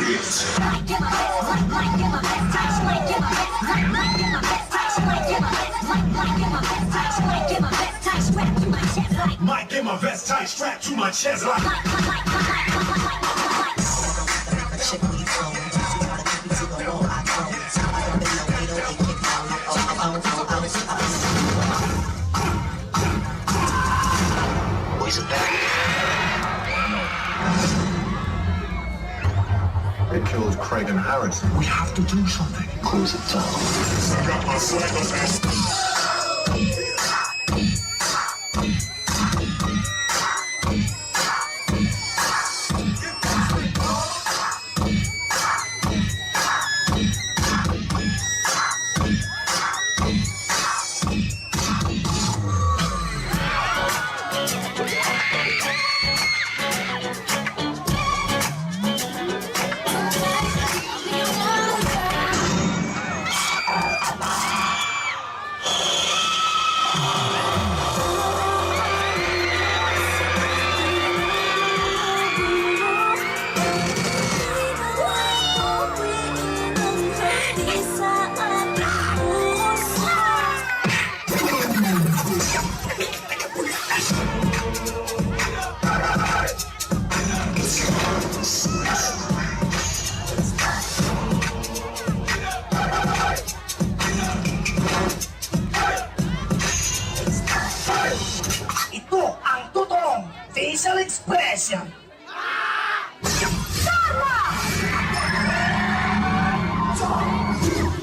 Might get my vest tight strapped to my chest like Boys are back. They killed Craig and Harrison. We have to do something. Close it down. got my swagger. Facial expression.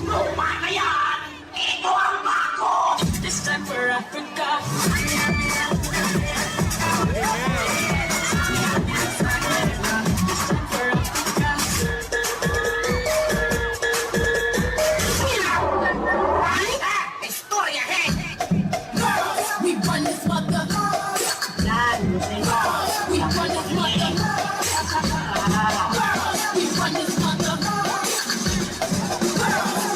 Lumana yan! Ito ang bako! This time for Africa. Historia, hey! Girls, we run this mother. We run this mother. We run this mother.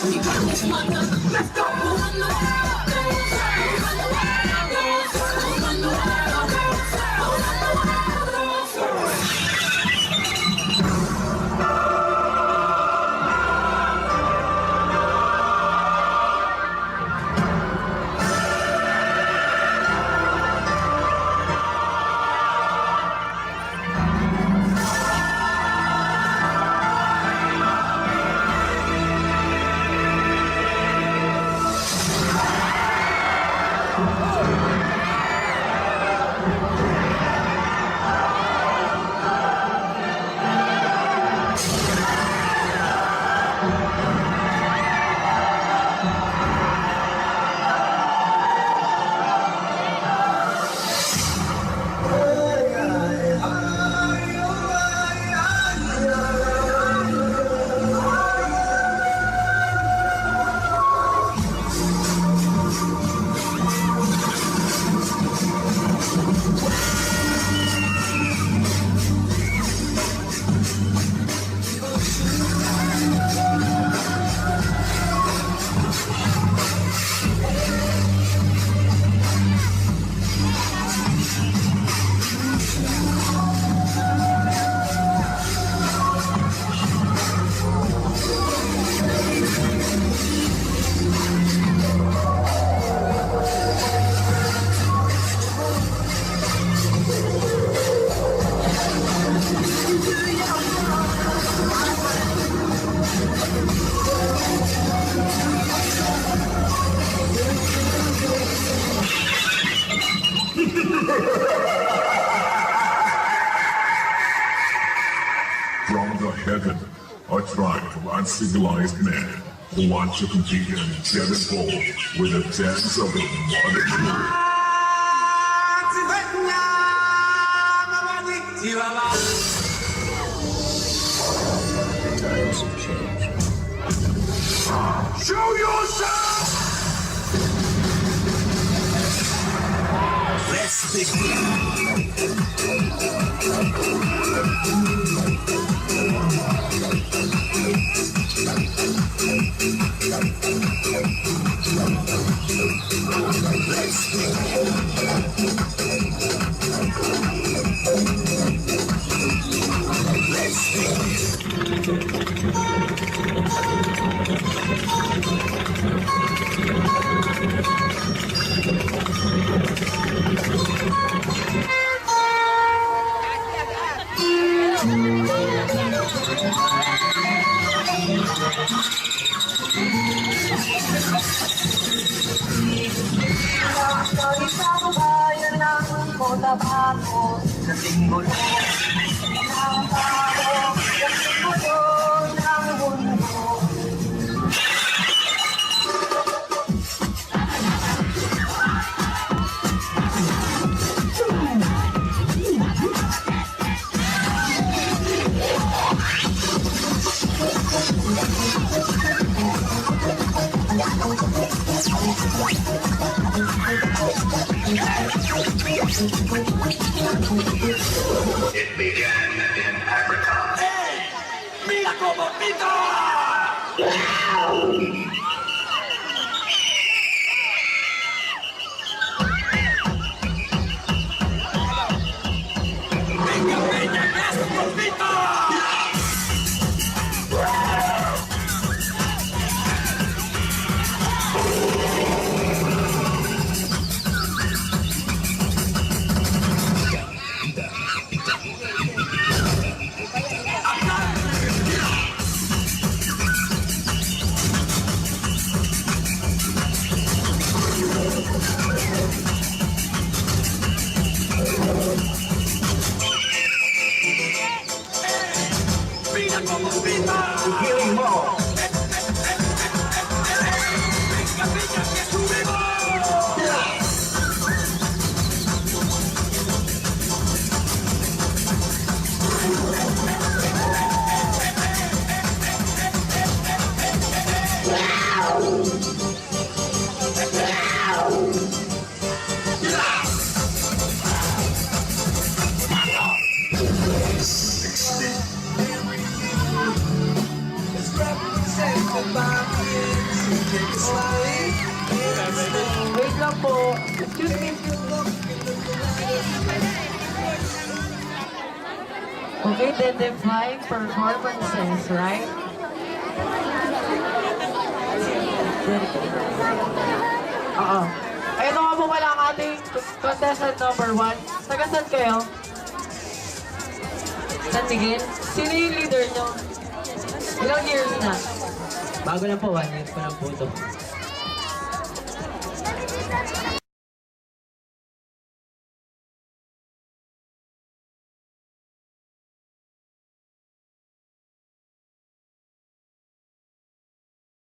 We run this mother. Let's go. We run the world. We run the world. We run the world. From the heaven, a tribe of uncivilized men who want to compete in Deadpool with the dance of the mother. Times have changed. Show yourself! Let's begin. Let's begin. It began in Africa. Mira como pita! Venga, venga, eso como pita! Mira como pita! Healing Ball. Venga, venga, que subimos! Wait lang po. Excuse me. Okay, identifying performances, right? Oo. Ayun na nga po pala ang ating contestant number 1. Taga-saan kayo? San Miguel? Sino yung leader nyo? Ilang years na? Bago lang po, 1 year pa lang po ito.